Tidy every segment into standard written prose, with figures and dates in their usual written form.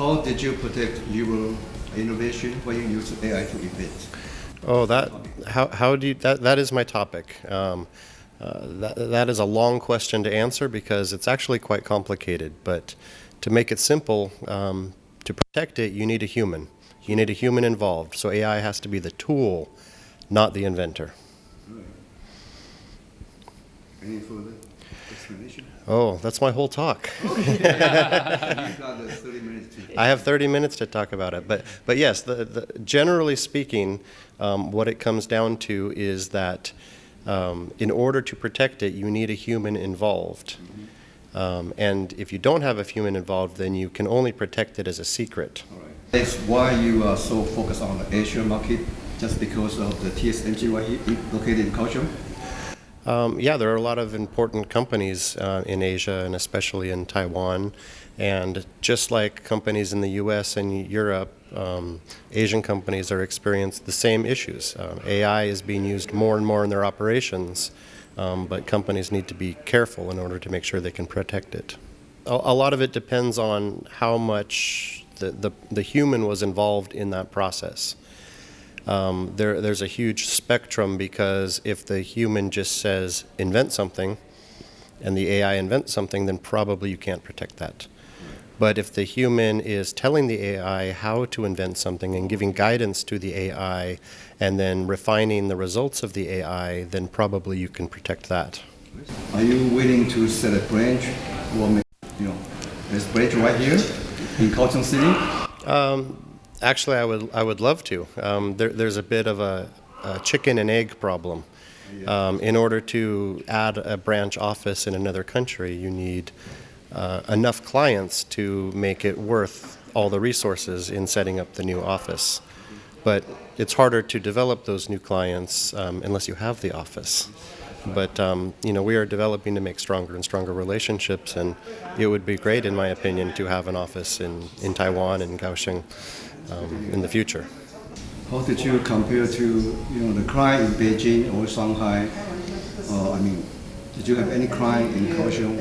How did you protect your innovation when you use AI to invent? Oh, that is my topic. That is a long question to answer because it's actually quite complicated. But to make it simple, to protect it, you need a human. You need a human involved. So AI has to be the tool, not the inventor. Right. Any further explanation? Oh, that's my whole talk. You've got 30 minutes to... I have 30 minutes to talk about it. But yes, generally speaking, what it comes down to is that in order to protect it, you need a human involved. And if you don't have a human involved, then you can only protect it as a secret. All right. That's why you are so focused on the Asian market, just because of the TSMC located in Kaohsiung? Yeah, there are a lot of important companies in Asia and especially in Taiwan. And just like companies in the US and Europe, Asian companies are experiencing the same issues. AI is being used more and more in their operations, but companies need to be careful in order to make sure they can protect it. A lot of it depends on how much the human was involved in that process. There's a huge spectrum because if the human just says invent something and the AI invents something, then probably you can't protect that. But if the human is telling the AI how to invent something and giving guidance to the AI and then refining the results of the AI, then probably you can protect that. Are you willing to set a branch or, this branch right here in Kaohsiung City? Actually, I would love to. There's a bit of a chicken and egg problem. In order to add a branch office in another country, you need enough clients to make it worth all the resources in setting up the new office. But it's harder to develop those new clients unless you have the office. But we are developing to make stronger and stronger relationships, and it would be great, in my opinion, to have an office in Taiwan and Kaohsiung in the future. How did you compare to the client in Beijing or Shanghai? Did you have any client in Kaohsiung?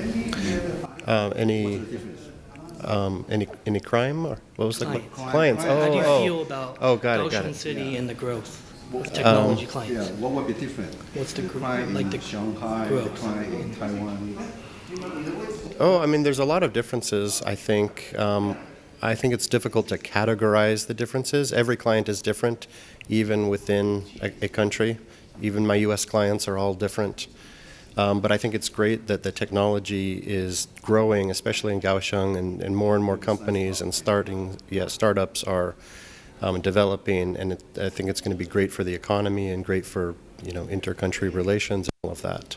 Any crime, or what was the clients? How do you feel about Kaohsiung City and the growth of technology clients? Yeah, what would be different? What's the client in Shanghai, the client in Taiwan? There's a lot of differences. I think it's difficult to categorize the differences. Every client is different, even within a country. Even my U.S. clients are all different. But I think it's great that the technology is growing, especially in Kaohsiung, and more companies and startups are developing, and I think it's going to be great for the economy and great for inter-country relations and all of that.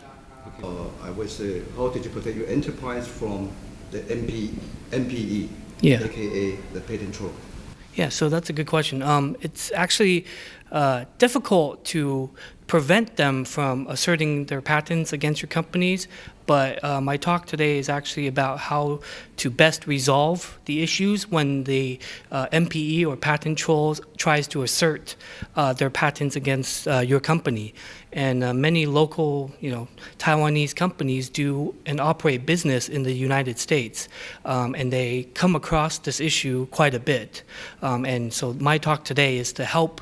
I would say, how did you protect your enterprise from the NPE, aka the patent troll? Yeah, so that's a good question. It's actually difficult to prevent them from asserting their patents against your companies, but my talk today is actually about how to best resolve the issues when the NPE or patent trolls tries to assert their patents against your company. And many local, Taiwanese companies do and operate business in the United States, and they come across this issue quite a bit. And so my talk today is to help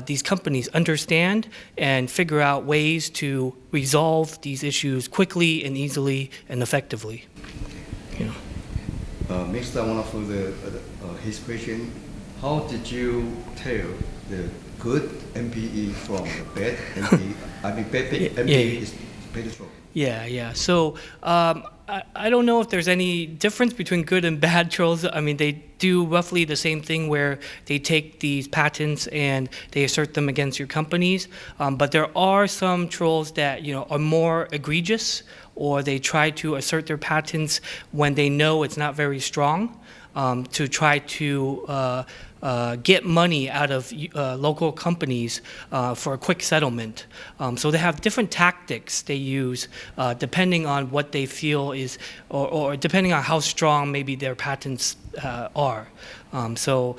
these companies understand and figure out ways to resolve these issues quickly and easily and effectively. Next, I want to follow his question. How did you tell the good NPE from the bad NPE? Bad NPE is patent troll. Yeah. So I don't know if there's any difference between good and bad trolls. They do roughly the same thing where they take these patents and they assert them against your companies. But there are some trolls that are more egregious, or they try to assert their patents when they know it's not very strong, to try to get money out of local companies for a quick settlement. So they have different tactics they use depending on what they feel is, or depending on how strong maybe their patents are. So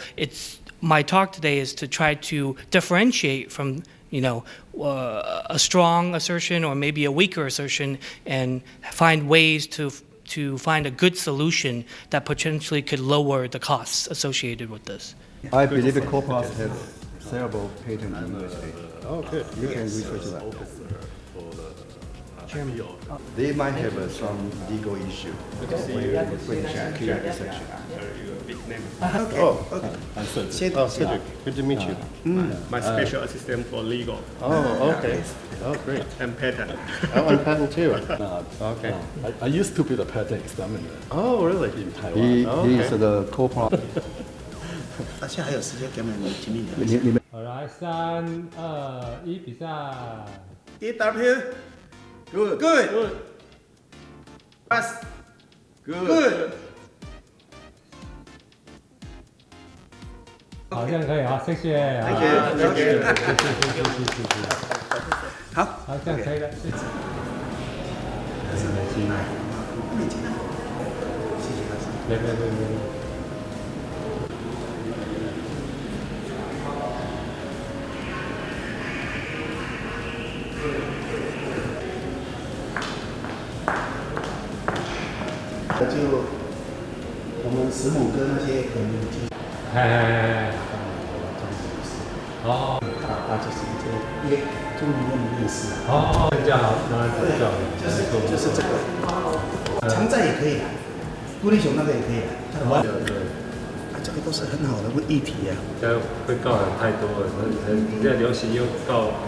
my talk today is to try to differentiate from a strong assertion or maybe a weaker assertion, and find ways to to find a good solution that potentially could lower the costs associated with this. I believe the corporate have several patents in USA. Oh, good. You can research that. Chairman. They might have some legal issue when you finish a Q&A section. Oh, I'm Cedric. oh, Cedric. Good to meet you. My special assistant for legal Oh, okay. Oh, great. and patent. Oh, and patent too. Okay. I used to be the patent examiner Oh, really? in Taiwan. He is the corporate. 现在还有时间，给我们前面聊一下。你们好，来3、2、1，比赛。 DW good pass good。好，这样可以啊，谢谢。好 Thank you， 谢谢。好，好，这样可以了，谢谢。没。就我们师母跟那些可能哦，他就是一个业中医院的律师啊。哦，这样好，那这样就是这个，常在也可以来，孤立熊那个也可以来，对，这个都是很好的议题啊。这样会告人太多了，现在流行又告